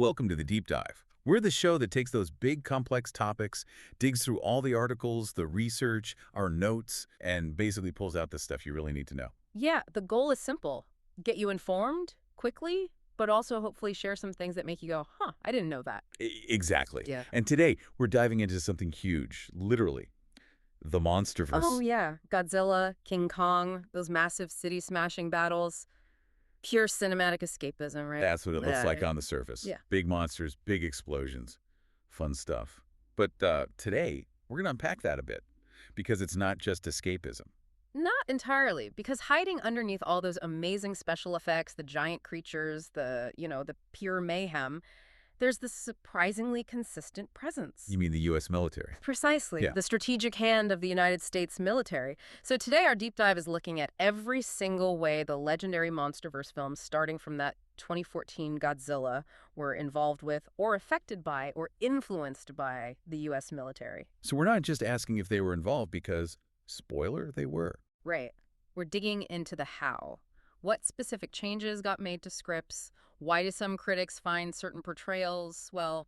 Welcome to the Deep Dive. We're the show that takes those big, complex topics, digs through all the articles, the research, our notes, and basically pulls out the stuff you really need to know. Yeah, the goal is simple. Get you informed quickly, but also hopefully share some things that make you go, huh, I didn't know that. Exactly. Yeah. And today, we're diving into something huge, literally, the Oh, Monsterverse. yeah. Godzilla, King Kong, those massive city-smashing battles. Pure cinematic escapism, right? That's what it looks like on the surface. Yeah. Big monsters, big explosions, fun stuff. But today, we're going to unpack that a bit, because it's not just escapism. Not entirely, because hiding underneath all those amazing special effects, the giant creatures, the pure mayhem, there's this surprisingly consistent presence. You mean the U.S. military? Precisely, Yeah. the strategic hand of the United States military. So today our deep dive is looking at every single way the legendary Monsterverse films, starting from that 2014 Godzilla, were involved with or affected by or influenced by the U.S. military. So we're not just asking if they were involved because, spoiler, they were. Right. We're digging into the how. What specific changes got made to scripts? Why do some critics find certain portrayals, well,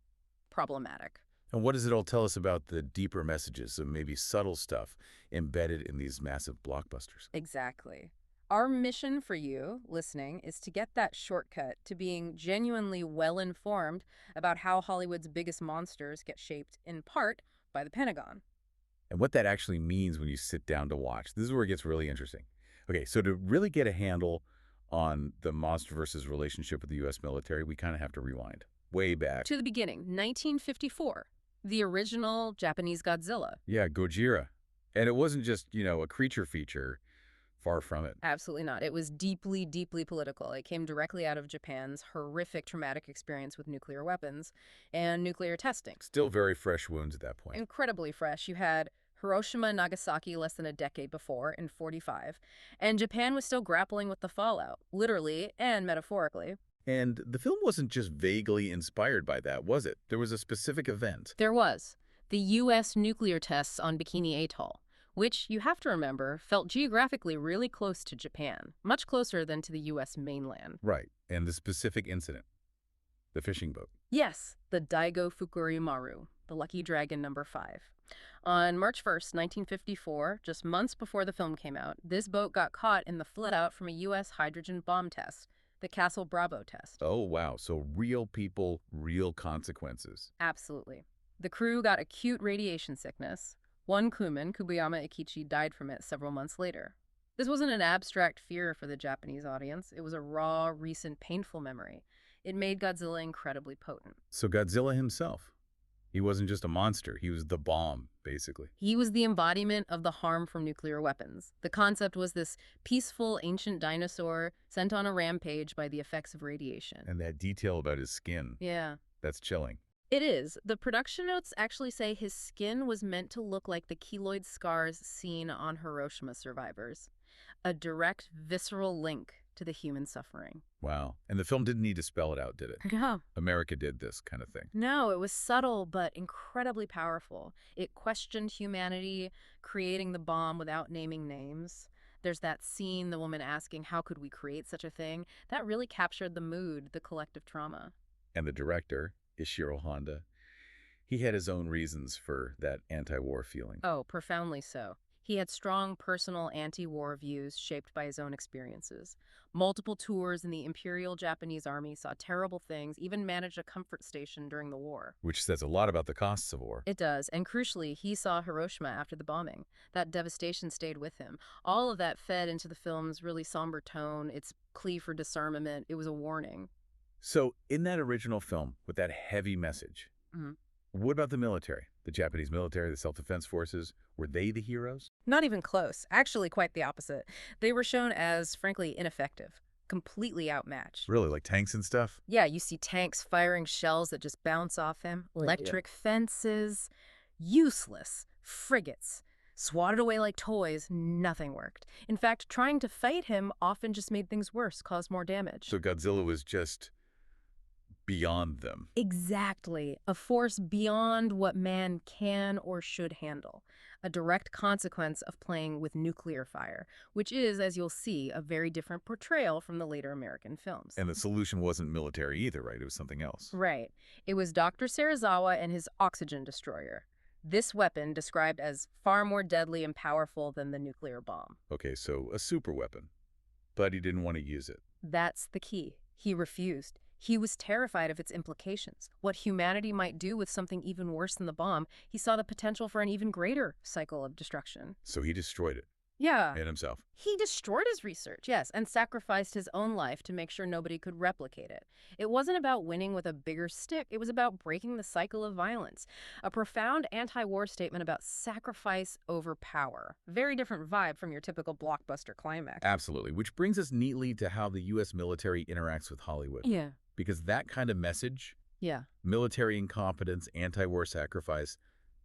problematic? And what does it all tell us about the deeper messages, of maybe subtle stuff, embedded in these massive blockbusters? Exactly. Our mission for you, listening, is to get that shortcut to being genuinely well-informed about how Hollywood's biggest monsters get shaped, in part, by the Pentagon. And what that actually means when you sit down to watch. This is where it gets really interesting. Okay, so to really get a handle on the Monsterverse's relationship with the U.S. military, we kind of have to rewind way back. To the beginning, 1954, the original Japanese Godzilla. Yeah, Gojira. And it wasn't just, a creature feature. Far from it. Absolutely not. It was deeply, deeply political. It came directly out of Japan's horrific traumatic experience with nuclear weapons and nuclear testing. Still very fresh wounds at that point. Incredibly fresh. You had Hiroshima and Nagasaki less than a decade before, in 45, and Japan was still grappling with the fallout, literally and metaphorically. And the film wasn't just vaguely inspired by that, was it? There was a specific event. There was the U.S. nuclear tests on Bikini Atoll, which, you have to remember, felt geographically really close to Japan, much closer than to the U.S. mainland. Right. And the specific incident. The fishing boat. Yes, the Daigo Fukurimaru, the Lucky Dragon number 5. On March 1st, 1954, just months before the film came out, this boat got caught in the flood-out from a U.S. hydrogen bomb test, the Castle Bravo test. Oh, wow. So real people, real consequences. Absolutely. The crew got acute radiation sickness. One crewman, Kubuyama Ikichi, died from it several months later. This wasn't an abstract fear for the Japanese audience. It was a raw, recent, painful memory. It made Godzilla incredibly potent. So Godzilla himself, he wasn't just a monster. He was the bomb, basically. He was the embodiment of the harm from nuclear weapons. The concept was this peaceful, ancient dinosaur sent on a rampage by the effects of radiation. And that detail about his skin, Yeah. that's chilling. It is. The production notes actually say his skin was meant to look like the keloid scars seen on Hiroshima survivors. A direct, visceral link to the human suffering. Wow. And the film didn't need to spell it out, did it? No. America did this kind of thing. No, it was subtle but incredibly powerful. It questioned humanity, creating the bomb without naming names. There's that scene, the woman asking, how could we create such a thing? That really captured the mood, the collective trauma. And the director, Ishiro Honda, he had his own reasons for that anti-war feeling. Oh, profoundly so. He had strong personal anti-war views shaped by his own experiences. Multiple tours in the Imperial Japanese Army, saw terrible things, even managed a comfort station during the war. Which says a lot about the costs of war. It does, and crucially, he saw Hiroshima after the bombing. That devastation stayed with him. All of that fed into the film's really somber tone, its plea for disarmament. It was a warning. So in that original film, with that heavy message, what about the military? The Japanese military, the self-defense forces, were they the heroes? Not even close. Actually, quite the opposite. They were shown as, frankly, ineffective. Completely outmatched. Really, like tanks and stuff? Yeah, you see tanks firing shells that just bounce off him. Electric fences. Useless. Frigates. Swatted away like toys, nothing worked. In fact, trying to fight him often just made things worse, caused more damage. So Godzilla was just beyond them. Exactly. A force beyond what man can or should handle. A direct consequence of playing with nuclear fire, which is, as you'll see, a very different portrayal from the later American films. And the solution wasn't military either, right? It was something else. Right. It was Dr. Serizawa and his oxygen destroyer. This weapon described as far more deadly and powerful than the nuclear bomb. Okay, so a super weapon. But he didn't want to use it. That's the key. He refused. He was terrified of its implications, what humanity might do with something even worse than the bomb. He saw the potential for an even greater cycle of destruction. So he destroyed it. Yeah. And himself. He destroyed his research, yes, and sacrificed his own life to make sure nobody could replicate it. It wasn't about winning with a bigger stick. It was about breaking the cycle of violence. A profound anti-war statement about sacrifice over power. Very different vibe from your typical blockbuster climax. Absolutely. Which brings us neatly to how the U.S. military interacts with Hollywood. Yeah. Because that kind of message, Yeah. military incompetence, anti-war sacrifice,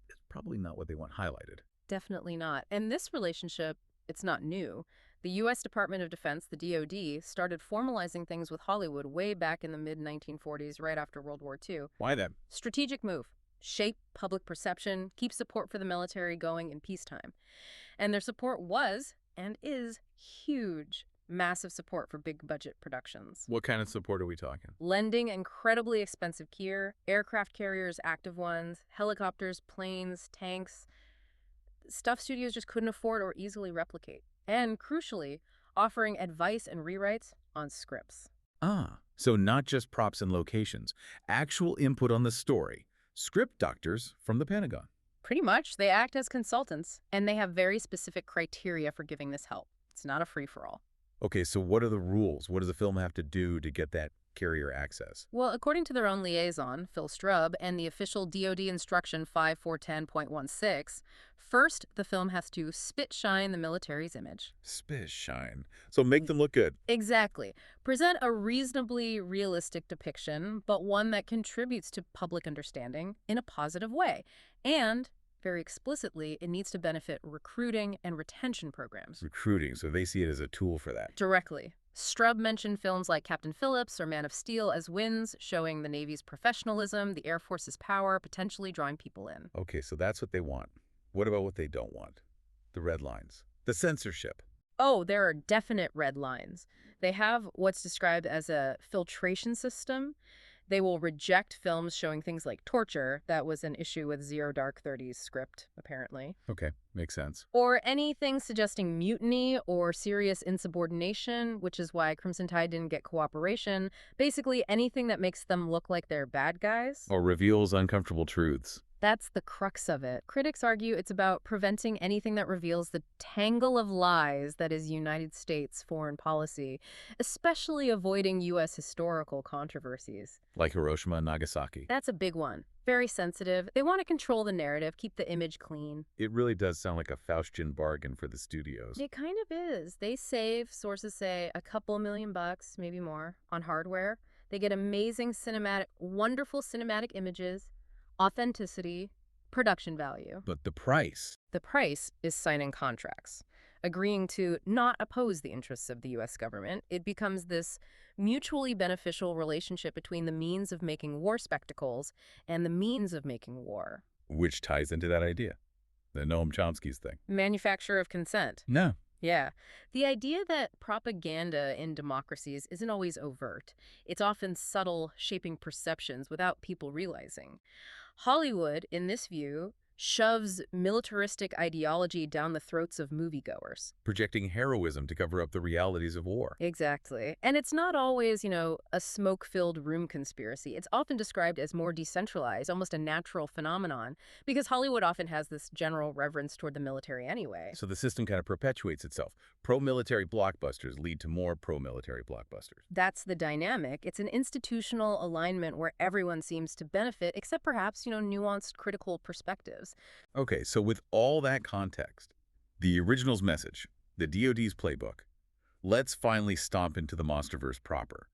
is probably not what they want highlighted. Definitely not. And this relationship, it's not new. The U.S. Department of Defense, the DoD, started formalizing things with Hollywood way back in the mid-1940s, right after World War II. Why then? Strategic move. Shape public perception, keep support for the military going in peacetime. And their support was, and is, huge. Massive support for big budget productions. What kind of support are we talking? Lending incredibly expensive gear, aircraft carriers, active ones, helicopters, planes, tanks, stuff studios just couldn't afford or easily replicate. And crucially, offering advice and rewrites on scripts. So not just props and locations, actual input on the story. Script doctors from the Pentagon. Pretty much, they act as consultants, and they have very specific criteria for giving this help. It's not a free-for-all. Okay, so what are the rules? What does the film have to do to get that carrier access? Well, according to their own liaison, Phil Strub, and the official DoD instruction 5410.16, first, the film has to spit shine the military's image. Spit shine. So make them look good. Exactly. Present a reasonably realistic depiction, but one that contributes to public understanding in a positive way. And, very explicitly, it needs to benefit recruiting and retention programs. Recruiting, so they see it as a tool for that. Directly. Strub mentioned films like Captain Phillips or Man of Steel as wins, showing the Navy's professionalism, the Air Force's power, potentially drawing people in. Okay, so that's what they want. What about what they don't want? The red lines. The censorship. Oh, there are definite red lines. They have what's described as a filtration system. They will reject films showing things like torture. That was an issue with Zero Dark 30's script, apparently. Okay, makes sense. Or anything suggesting mutiny or serious insubordination, which is why Crimson Tide didn't get cooperation. Basically, anything that makes them look like they're bad guys. Or reveals uncomfortable truths. That's the crux of it. Critics argue it's about preventing anything that reveals the tangle of lies that is United States foreign policy, especially avoiding U.S. historical controversies. Like Hiroshima and Nagasaki. That's a big one. Very sensitive. They want to control the narrative, keep the image clean. It really does sound like a Faustian bargain for the studios. It kind of is. They save, sources say, a couple $1,000,000, maybe more, on hardware. They get amazing wonderful cinematic images, authenticity, production value. But the price? The price is signing contracts, agreeing to not oppose the interests of the U.S. government. It becomes this mutually beneficial relationship between the means of making war spectacles and the means of making war. Which ties into that idea. The Noam Chomsky's thing. Manufacture of consent. No. Yeah. The idea that propaganda in democracies isn't always overt. It's often subtle, shaping perceptions without people realizing. Hollywood, in this view, shoves militaristic ideology down the throats of moviegoers. Projecting heroism to cover up the realities of war. Exactly. And it's not always, a smoke-filled room conspiracy. It's often described as more decentralized, almost a natural phenomenon, because Hollywood often has this general reverence toward the military anyway. So the system kind of perpetuates itself. Pro-military blockbusters lead to more pro-military blockbusters. That's the dynamic. It's an institutional alignment where everyone seems to benefit, except perhaps, nuanced critical perspectives. Okay, so with all that context, the original's message, the DoD's playbook, let's finally stomp into the Monsterverse proper.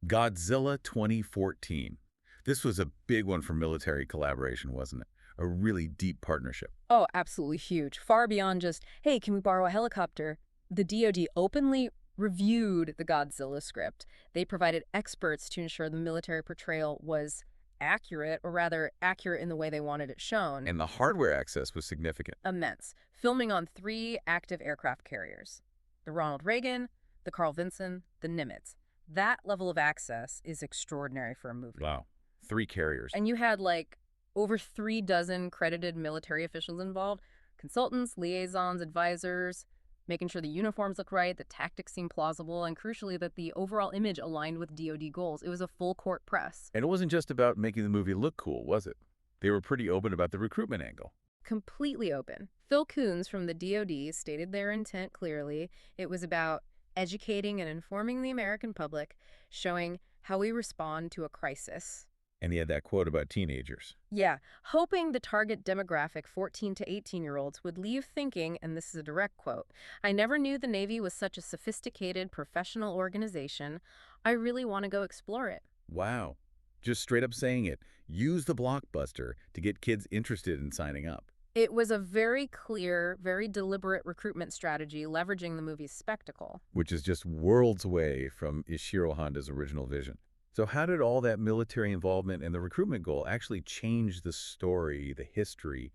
Godzilla 2014. This was a big one for military collaboration, wasn't it? A really deep partnership. Oh, absolutely huge. Far beyond just, hey, can we borrow a helicopter? The DoD openly reviewed the Godzilla script. They provided experts to ensure the military portrayal was accurate, or rather, accurate in the way they wanted it shown. And the hardware access was significant. Immense. Filming on 3 active aircraft carriers: the Ronald Reagan, the Carl Vinson, the Nimitz. That level of access is extraordinary for a movie. Wow. 3 carriers. And you had like over 3 dozen credited military officials involved: consultants, liaisons, advisors, making sure the uniforms look right, the tactics seem plausible, and crucially, that the overall image aligned with DoD goals. It was a full court press. And it wasn't just about making the movie look cool, was it? They were pretty open about the recruitment angle. Completely open. Phil Coons from the DoD stated their intent clearly. It was about educating and informing the American public, showing how we respond to a crisis. And he had that quote about teenagers. Yeah, hoping the target demographic, 14 to 18-year-olds, would leave thinking, and this is a direct quote, "I never knew the Navy was such a sophisticated, professional organization. I really want to go explore it." Wow. Just straight up saying it. Use the blockbuster to get kids interested in signing up. It was a very clear, very deliberate recruitment strategy, leveraging the movie's spectacle. Which is just worlds away from Ishiro Honda's original vision. So how did all that military involvement and the recruitment goal actually change the story, the history,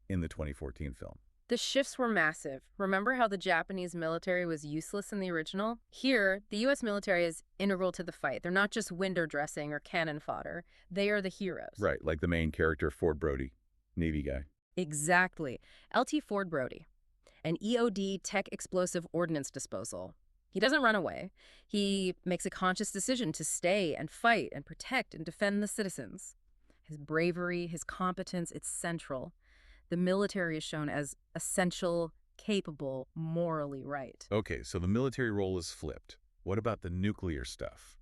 in the 2014 film? The shifts were massive. Remember how the Japanese military was useless in the original? Here, the U.S. military is integral to the fight. They're not just window dressing or cannon fodder. They are the heroes. Right, like the main character, Ford Brody, Navy guy. Exactly. L.T. Ford Brody, an EOD tech explosive ordnance disposal. He doesn't run away. He makes a conscious decision to stay and fight and protect and defend the citizens. His bravery, his competence, it's central. The military is shown as essential, capable, morally right. Okay, so the military role is flipped. What about the nuclear stuff?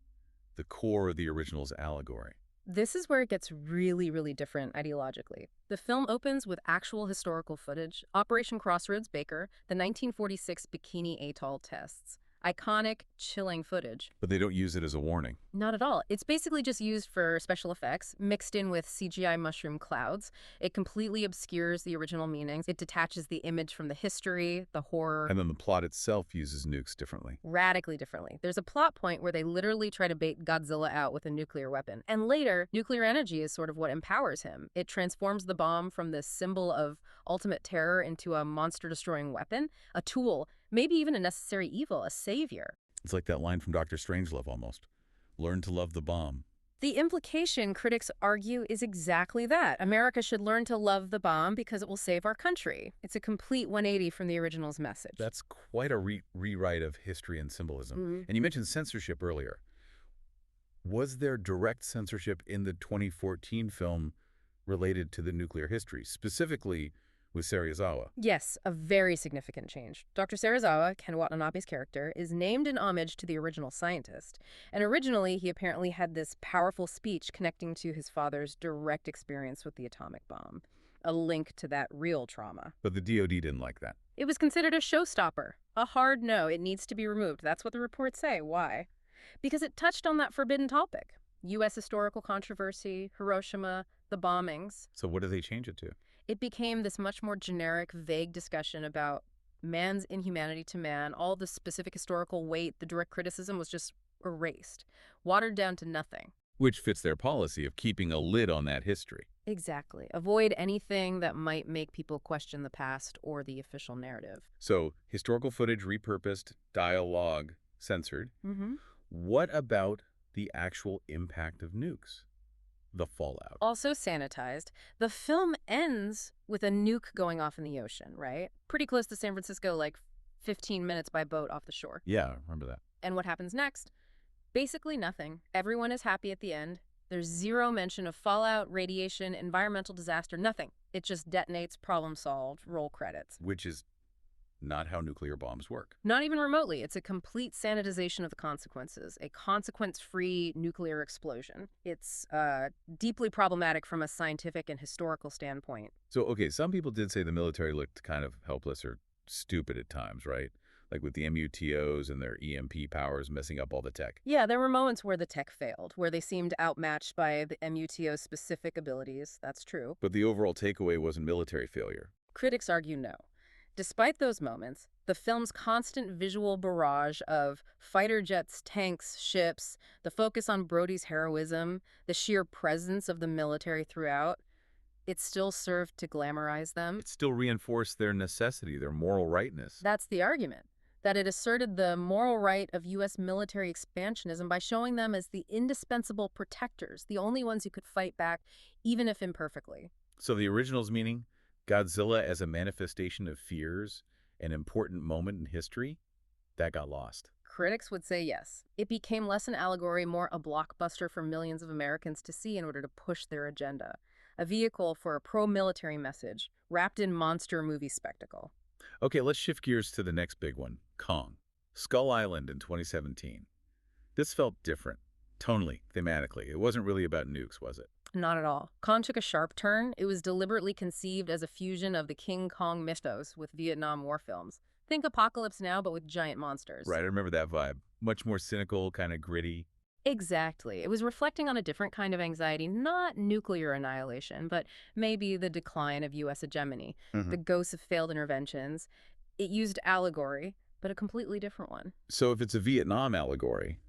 The core of the original's allegory. This is where it gets really, really different ideologically. The film opens with actual historical footage: Operation Crossroads Baker, the 1946 Bikini Atoll tests. Iconic, chilling footage. But they don't use it as a warning. Not at all. It's basically just used for special effects, mixed in with CGI mushroom clouds. It completely obscures the original meanings. It detaches the image from the history, the horror. And then the plot itself uses nukes differently. Radically differently. There's a plot point where they literally try to bait Godzilla out with a nuclear weapon. And later, nuclear energy is sort of what empowers him. It transforms the bomb from this symbol of ultimate terror into a monster-destroying weapon, a tool, maybe even a necessary evil, a savior. It's like that line from Dr. Strangelove almost. Learn to love the bomb. The implication, critics argue, is exactly that. America should learn to love the bomb because it will save our country. It's a complete 180 from the original's message. That's quite a rewrite of history and symbolism. And you mentioned censorship earlier. Was there direct censorship in the 2014 film related to the nuclear history, specifically with Serizawa? Yes, a very significant change. Dr. Serizawa, Ken Watanabe's character, is named in homage to the original scientist. And originally, he apparently had this powerful speech connecting to his father's direct experience with the atomic bomb, a link to that real trauma. But the DoD didn't like that. It was considered a showstopper, a hard no. It needs to be removed. That's what the reports say. Why? Because it touched on that forbidden topic: U.S. historical controversy, Hiroshima, the bombings. So what did they change it to? It became this much more generic, vague discussion about man's inhumanity to man. All the specific historical weight, the direct criticism, was just erased, watered down to nothing. Which fits their policy of keeping a lid on that history. Exactly. Avoid anything that might make people question the past or the official narrative. So historical footage repurposed, dialogue censored. What about the actual impact of nukes? The fallout. Also sanitized. The film ends with a nuke going off in the ocean, right? Pretty close to San Francisco, like 15 minutes by boat off the shore. Yeah, remember that. And what happens next? Basically nothing. Everyone is happy at the end. There's zero mention of fallout, radiation, environmental disaster, nothing. It just detonates, problem solved, roll credits. Which is not how nuclear bombs work. Not even remotely. It's a complete sanitization of the consequences, a consequence-free nuclear explosion. It's deeply problematic from a scientific and historical standpoint. So, okay, some people did say the military looked kind of helpless or stupid at times, right? Like with the MUTOs and their EMP powers messing up all the tech. Yeah, there were moments where the tech failed, where they seemed outmatched by the MUTO's specific abilities. That's true. But the overall takeaway wasn't military failure. Critics argue no. Despite those moments, The film's constant visual barrage of fighter jets, tanks, ships, the focus on Brody's heroism, the sheer presence of the military throughout, it still served to glamorize them. It still reinforced their necessity, their moral rightness. That's the argument, that it asserted the moral right of U.S. military expansionism by showing them as the indispensable protectors, the only ones who could fight back, even if imperfectly. So the original's meaning, Godzilla as a manifestation of fears, an important moment in history, that got lost. Critics would say yes. It became less an allegory, more a blockbuster for millions of Americans to see in order to push their agenda. A vehicle for a pro-military message, wrapped in monster movie spectacle. Okay, let's shift gears to the next big one, Kong. Skull Island in 2017. This felt different, tonally, thematically. It wasn't really about nukes, was it? Not at all. Kong took a sharp turn. It was deliberately conceived as a fusion of the King Kong mythos with Vietnam War films. Think Apocalypse Now, but with giant monsters. Right, I remember that vibe. Much more cynical, kind of gritty. Exactly. It was reflecting on a different kind of anxiety, not nuclear annihilation, but maybe the decline of U.S. hegemony, the ghosts of failed interventions. It used allegory, but a completely different one. So if it's a Vietnam allegory,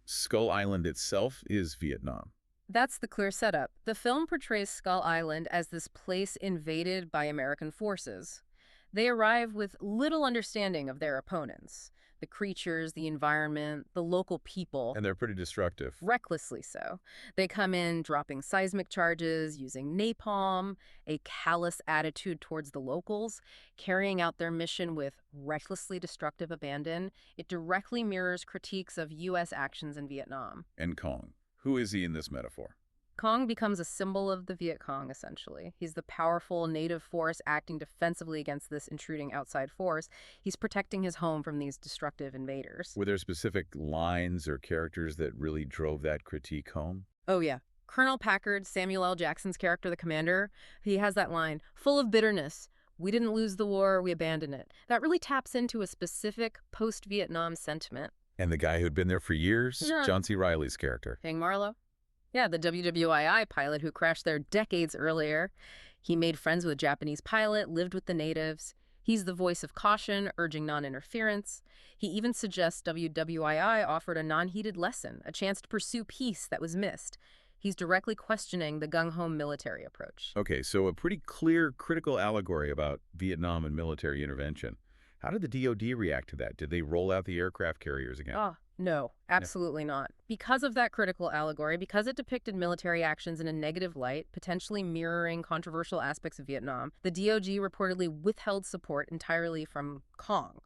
Skull Island itself is Vietnam. That's the clear setup. The film portrays Skull Island as this place invaded by American forces. They arrive with little understanding of their opponents, the creatures, the environment, the local people. And they're pretty destructive. Recklessly so. They come in dropping seismic charges, using napalm, a callous attitude towards the locals, carrying out their mission with recklessly destructive abandon. It directly mirrors critiques of U.S. actions in Vietnam. And Kong. Who is he in this metaphor? Kong becomes a symbol of the Viet Cong, essentially. He's the powerful native force acting defensively against this intruding outside force. He's protecting his home from these destructive invaders. Were there specific lines or characters that really drove that critique home? Oh, yeah. Colonel Packard, Samuel L. Jackson's character, the commander, he has that line, full of bitterness. We didn't lose the war, we abandoned it. That really taps into a specific post-Vietnam sentiment. And the guy who'd been there for years? Yeah. John C. Reilly's character. Hank Marlowe? Yeah, the WWII pilot who crashed there decades earlier. He made friends with a Japanese pilot, lived with the natives. He's the voice of caution, urging non-interference. He even suggests WWII offered a non-heeded lesson, a chance to pursue peace that was missed. He's directly questioning the gung-ho military approach. Okay, so a pretty clear, critical allegory about Vietnam and military intervention. How did the DoD react to that? Did they roll out the aircraft carriers again? No, absolutely not. Because of that critical allegory, because it depicted military actions in a negative light, potentially mirroring controversial aspects of Vietnam, the DoD reportedly withheld support entirely from Kong,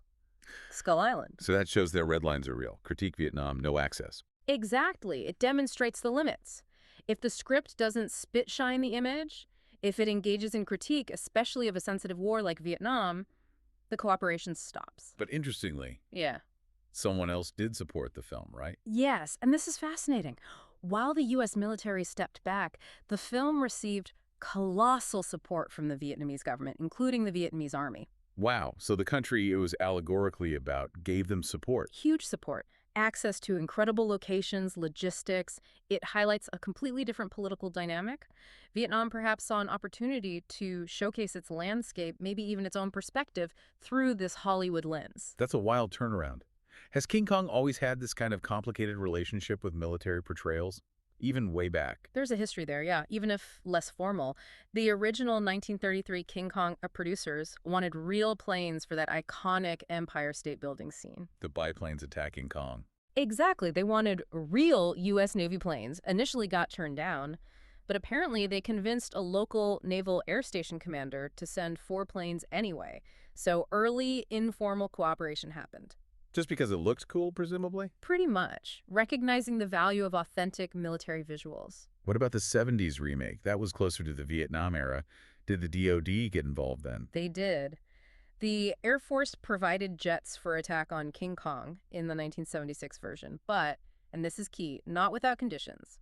Skull Island. So that shows their red lines are real. Critique Vietnam, no access. Exactly. It demonstrates the limits. If the script doesn't spit shine the image, if it engages in critique, especially of a sensitive war like Vietnam, the cooperation stops. But interestingly, Yeah. someone else did support the film, right? Yes, and this is fascinating. While the U.S. military stepped back, the film received colossal support from the Vietnamese government, including the Vietnamese army. Wow, so the country it was allegorically about gave them support. Huge support. Access to incredible locations, logistics. It highlights a completely different political dynamic. Vietnam perhaps saw an opportunity to showcase its landscape, maybe even its own perspective, through this Hollywood lens. That's a wild turnaround. Has King Kong always had this kind of complicated relationship with military portrayals? Even way back? There's a history there, yeah, even if less formal. The original 1933 King Kong producers wanted real planes for that iconic Empire State Building scene. The biplanes attacking Kong. Exactly. They wanted real U.S. Navy planes. Initially got turned down, but apparently they convinced a local naval air station commander to send 4 planes anyway. So early informal cooperation happened. Just because it looked cool, presumably? Pretty much, recognizing the value of authentic military visuals. What about the 70s remake? That was closer to the Vietnam era. Did the DoD get involved then? They did. The Air Force provided jets for attack on King Kong in the 1976 version, but, and this is key, not without conditions.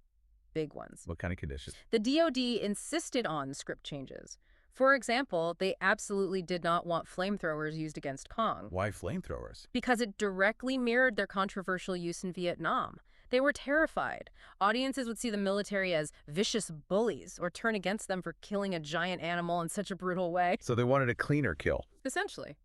Big ones. What kind of conditions? The DoD insisted on script changes. For example, they absolutely did not want flamethrowers used against Kong. Why flamethrowers? Because it directly mirrored their controversial use in Vietnam. They were terrified. Audiences would see the military as vicious bullies or turn against them for killing a giant animal in such a brutal way. So they wanted a cleaner kill. Essentially.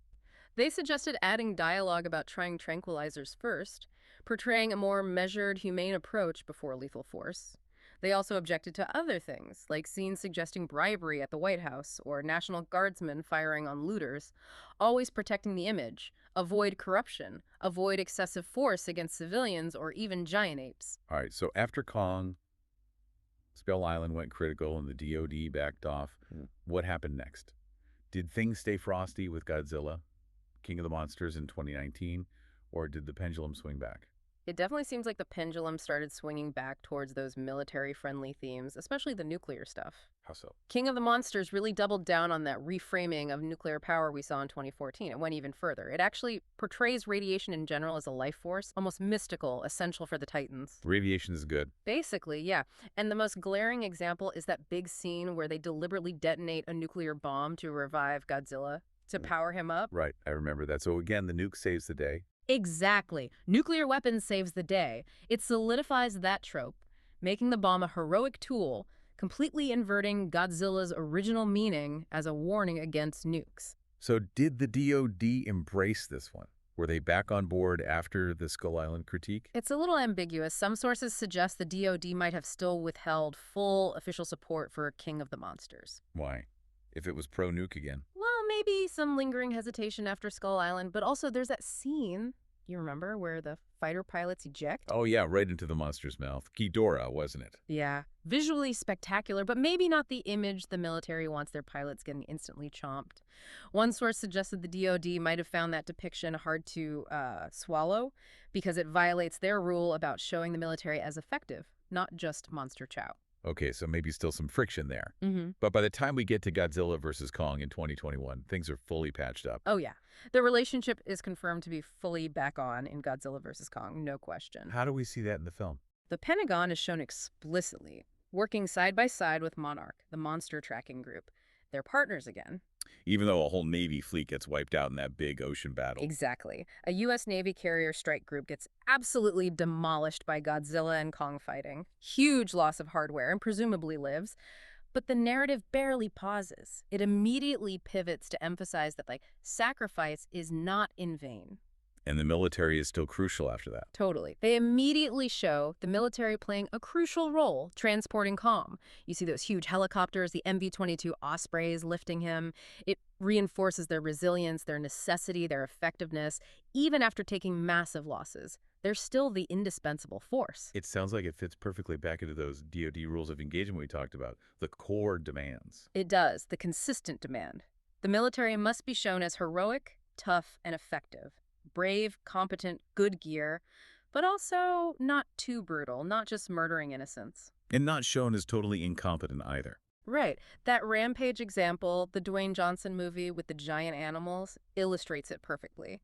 They suggested adding dialogue about trying tranquilizers first, portraying a more measured, humane approach before lethal force. They also objected to other things, like scenes suggesting bribery at the White House or National Guardsmen firing on looters, always protecting the image, avoid corruption, avoid excessive force against civilians or even giant apes. All right, so after Kong, Skull Island went critical and the DoD backed off, what happened next? Did things stay frosty with Godzilla, King of the Monsters in 2019, or did the pendulum swing back? It definitely seems like the pendulum started swinging back towards those military-friendly themes, especially the nuclear stuff. How so? King of the Monsters really doubled down on that reframing of nuclear power we saw in 2014. It went even further. It actually portrays radiation in general as a life force, almost mystical, essential for the Titans. Radiation is good. Basically, yeah. And the most glaring example is that big scene where they deliberately detonate a nuclear bomb to revive Godzilla, to power him up. Right, I remember that. So again, the nuke saves the day. Exactly. Nuclear weapons saves the day. It solidifies that trope, making the bomb a heroic tool, completely inverting Godzilla's original meaning as a warning against nukes. So did the DoD embrace this one? Were they back on board after the Skull Island critique? It's a little ambiguous. Some sources suggest the DoD might have still withheld full official support for King of the Monsters. Why? If it was pro-nuke again. Well, maybe some lingering hesitation after Skull Island, but also there's that scene, you remember, where the fighter pilots eject? Oh yeah, right into the monster's mouth. Ghidorah, wasn't it? Yeah. Visually spectacular, but maybe not the image the military wants their pilots getting instantly chomped. One source suggested the DoD might have found that depiction hard to swallow because it violates their rule about showing the military as effective, not just monster chow. Okay, so maybe still some friction there. Mm-hmm. But by the time we get to Godzilla versus Kong in 2021, things are fully patched up. Oh, yeah. The relationship is confirmed to be fully back on in Godzilla vs. Kong, no question. How do we see that in the film? The Pentagon is shown explicitly working side by side with Monarch, the monster tracking group. They're partners again. Even though a whole Navy fleet gets wiped out in that big ocean battle. Exactly. A U.S. Navy carrier strike group gets absolutely demolished by Godzilla and Kong fighting. Huge loss of hardware and presumably lives. But the narrative barely pauses. It immediately pivots to emphasize that, sacrifice is not in vain. And the military is still crucial after that. Totally. They immediately show the military playing a crucial role transporting Kong. You see those huge helicopters, the MV-22 Ospreys lifting him. It reinforces their resilience, their necessity, their effectiveness. Even after taking massive losses, they're still the indispensable force. It sounds like it fits perfectly back into those DoD rules of engagement we talked about, the core demands. It does, the consistent demand. The military must be shown as heroic, tough, and effective. Brave, competent, good gear, but also not too brutal, not just murdering innocents. And not shown as totally incompetent either. Right. That Rampage example, the Dwayne Johnson movie with the giant animals, illustrates it perfectly.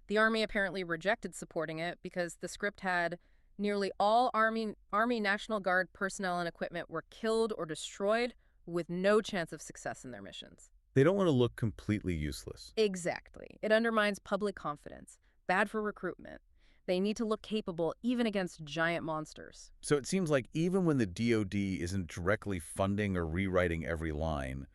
The Army apparently rejected supporting it because the script had nearly all Army National Guard personnel and equipment were killed or destroyed with no chance of success in their missions. They don't want to look completely useless. Exactly. It undermines public confidence. Bad for recruitment. They need to look capable even against giant monsters. So it seems like even when the DoD isn't directly funding or rewriting every line,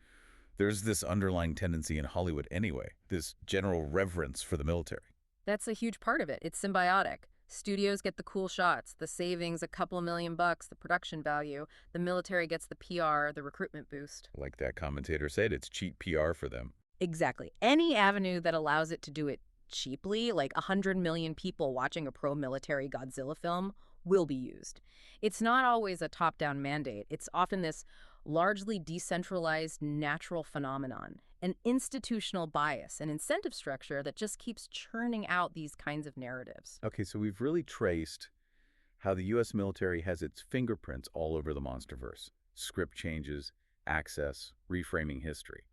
there's this underlying tendency in Hollywood anyway, this general reverence for the military. That's a huge part of it. It's symbiotic. Studios get the cool shots, the savings, a couple of $1,000,000, the production value. The military gets the PR, the recruitment boost. Like that commentator said, it's cheap PR for them. Exactly. Any avenue that allows it to do it cheaply, like 100 million people watching a pro-military Godzilla film, will be used. It's not always a top-down mandate. It's often this largely decentralized natural phenomenon, an institutional bias, an incentive structure that just keeps churning out these kinds of narratives. Okay, so we've really traced how the U.S. military has its fingerprints all over the Monsterverse. Script changes, access, reframing history.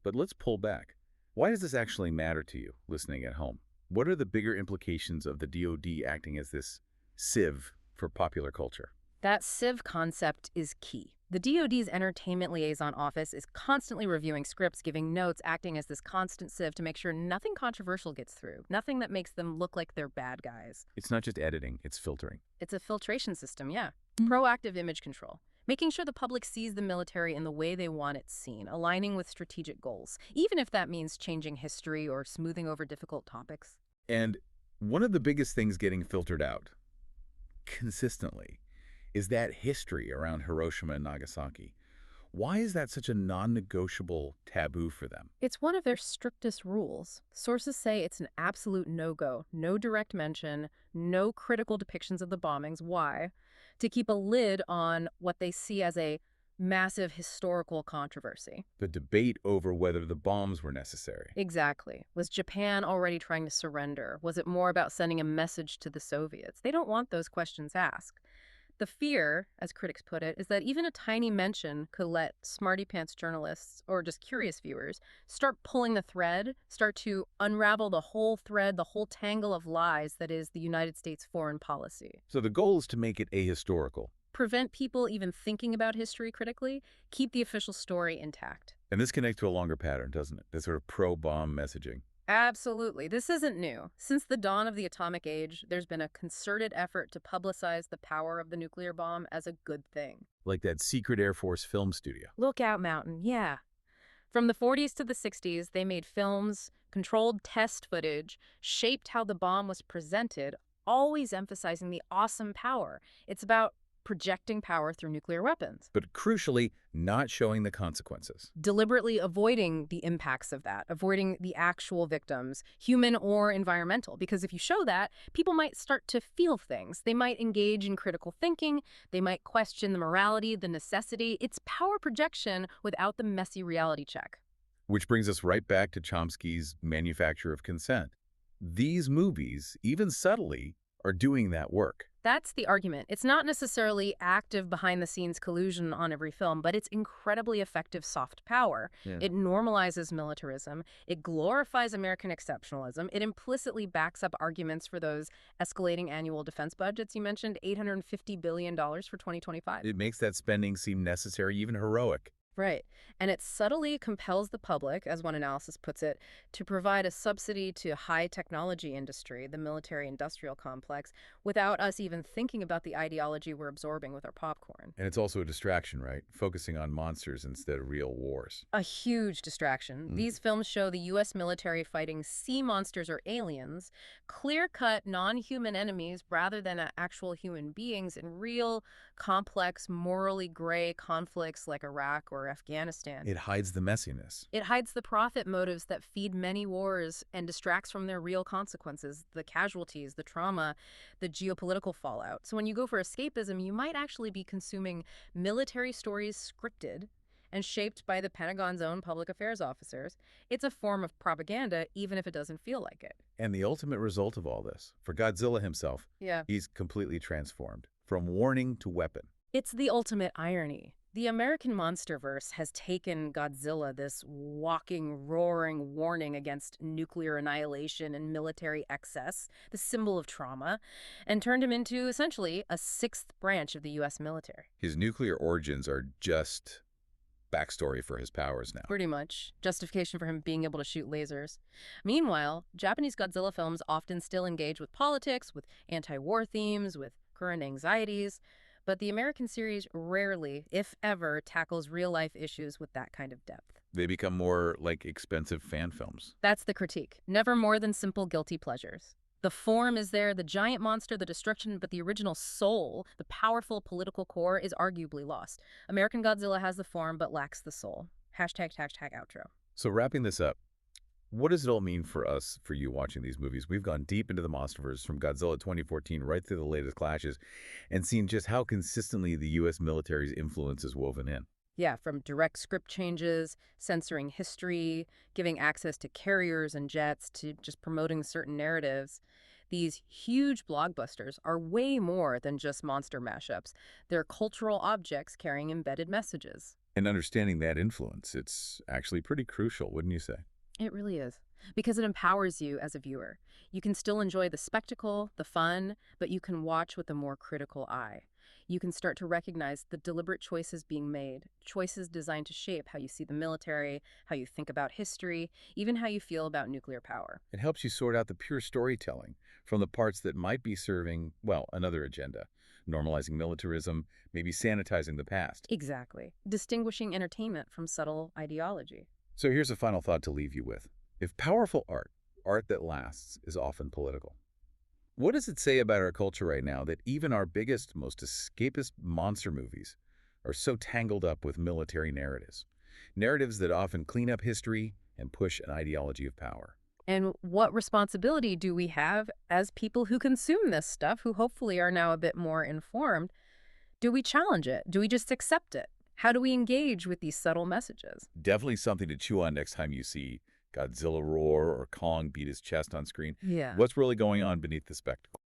But let's pull back. Why does this actually matter to you, listening at home? What are the bigger implications of the DoD acting as this sieve for popular culture? That sieve concept is key. The DoD's entertainment liaison office is constantly reviewing scripts, giving notes, acting as this constant sieve to make sure nothing controversial gets through, nothing that makes them look like they're bad guys. It's not just editing, it's filtering. It's a filtration system, yeah. Proactive image control. Making sure the public sees the military in the way they want it seen, aligning with strategic goals, even if that means changing history or smoothing over difficult topics. And one of the biggest things getting filtered out consistently is that history around Hiroshima and Nagasaki. Why is that such a non-negotiable taboo for them? It's one of their strictest rules. Sources say it's an absolute no-go, no direct mention, no critical depictions of the bombings. Why? To keep a lid on what they see as a massive historical controversy. The debate over whether the bombs were necessary. Exactly. Was Japan already trying to surrender? Was it more about sending a message to the Soviets? They don't want those questions asked. The fear, as critics put it, is that even a tiny mention could let smarty pants journalists or just curious viewers start pulling the thread, start to unravel the whole thread, the whole tangle of lies that is the United States foreign policy. So the goal is to make it ahistorical. Prevent people even thinking about history critically, keep the official story intact. And this connects to a longer pattern, doesn't it? This sort of pro-bomb messaging. Absolutely. This isn't new. Since the dawn of the atomic age, there's been a concerted effort to publicize the power of the nuclear bomb as a good thing. Like that secret Air Force film studio. Lookout Mountain, yeah. From the 40s to the 60s, they made films, controlled test footage, shaped how the bomb was presented, always emphasizing the awesome power. It's about projecting power through nuclear weapons. But crucially, not showing the consequences. Deliberately avoiding the impacts of that, avoiding the actual victims, human or environmental. Because if you show that, people might start to feel things. They might engage in critical thinking. They might question the morality, the necessity. It's power projection without the messy reality check. Which brings us right back to Chomsky's manufacture of consent. These movies, even subtly, are doing that work. That's the argument. It's not necessarily active behind-the-scenes collusion on every film, but it's incredibly effective soft power. Yeah. It normalizes militarism. It glorifies American exceptionalism. It implicitly backs up arguments for those escalating annual defense budgets you mentioned, $850 billion for 2025. It makes that spending seem necessary, even heroic. Right. And it subtly compels the public, as one analysis puts it, to provide a subsidy to high technology industry, the military-industrial complex, without us even thinking about the ideology we're absorbing with our popcorn. And it's also a distraction, right? Focusing on monsters instead of real wars. A huge distraction. These films show the U.S. military fighting sea monsters or aliens, clear-cut, non-human enemies rather than actual human beings in real, complex, morally gray conflicts like Iraq or Afghanistan. It hides the messiness. It hides the profit motives that feed many wars and distracts from their real consequences, the casualties, the trauma, the geopolitical fallout. So when you go for escapism, you might actually be consuming military stories scripted and shaped by the Pentagon's own public affairs officers. It's a form of propaganda, even if it doesn't feel like it. And the ultimate result of all this, for Godzilla himself, he's completely transformed, from warning to weapon. It's the ultimate irony. The American Monsterverse has taken Godzilla, this walking, roaring warning against nuclear annihilation and military excess, the symbol of trauma, and turned him into, essentially, a sixth branch of the U.S. military. His nuclear origins are just backstory for his powers now. Pretty much. Justification for him being able to shoot lasers. Meanwhile, Japanese Godzilla films often still engage with politics, with anti-war themes, with current anxieties. But the American series rarely, if ever, tackles real-life issues with that kind of depth. They become more like expensive fan films. That's the critique. Never more than simple guilty pleasures. The form is there, the giant monster, the destruction, but the original soul, the powerful political core, is arguably lost. American Godzilla has the form but lacks the soul. Hashtag outro. So wrapping this up, what does it all mean for us, for you watching these movies? We've gone deep into the Monsterverse from Godzilla 2014 right through the latest clashes and seen just how consistently the U.S. military's influence is woven in. Yeah, from direct script changes, censoring history, giving access to carriers and jets, to just promoting certain narratives. These huge blockbusters are way more than just monster mashups. They're cultural objects carrying embedded messages. And understanding that influence, it's actually pretty crucial, wouldn't you say? It really is, because it empowers you as a viewer. You can still enjoy the spectacle, the fun, but you can watch with a more critical eye. You can start to recognize the deliberate choices being made, choices designed to shape how you see the military, how you think about history, even how you feel about nuclear power. It helps you sort out the pure storytelling from the parts that might be serving, well, another agenda. normalizing militarism, maybe sanitizing the past. Exactly. Distinguishing entertainment from subtle ideology. So here's a final thought to leave you with. If powerful art, art that lasts, is often political, what does it say about our culture right now that even our biggest, most escapist monster movies are so tangled up with military narratives? Narratives that often clean up history and push an ideology of power. And what responsibility do we have as people who consume this stuff, who hopefully are now a bit more informed? Do we challenge it? Do we just accept it? How do we engage with these subtle messages? Definitely something to chew on next time you see Godzilla roar or Kong beat his chest on screen. Yeah. What's really going on beneath the spectacle?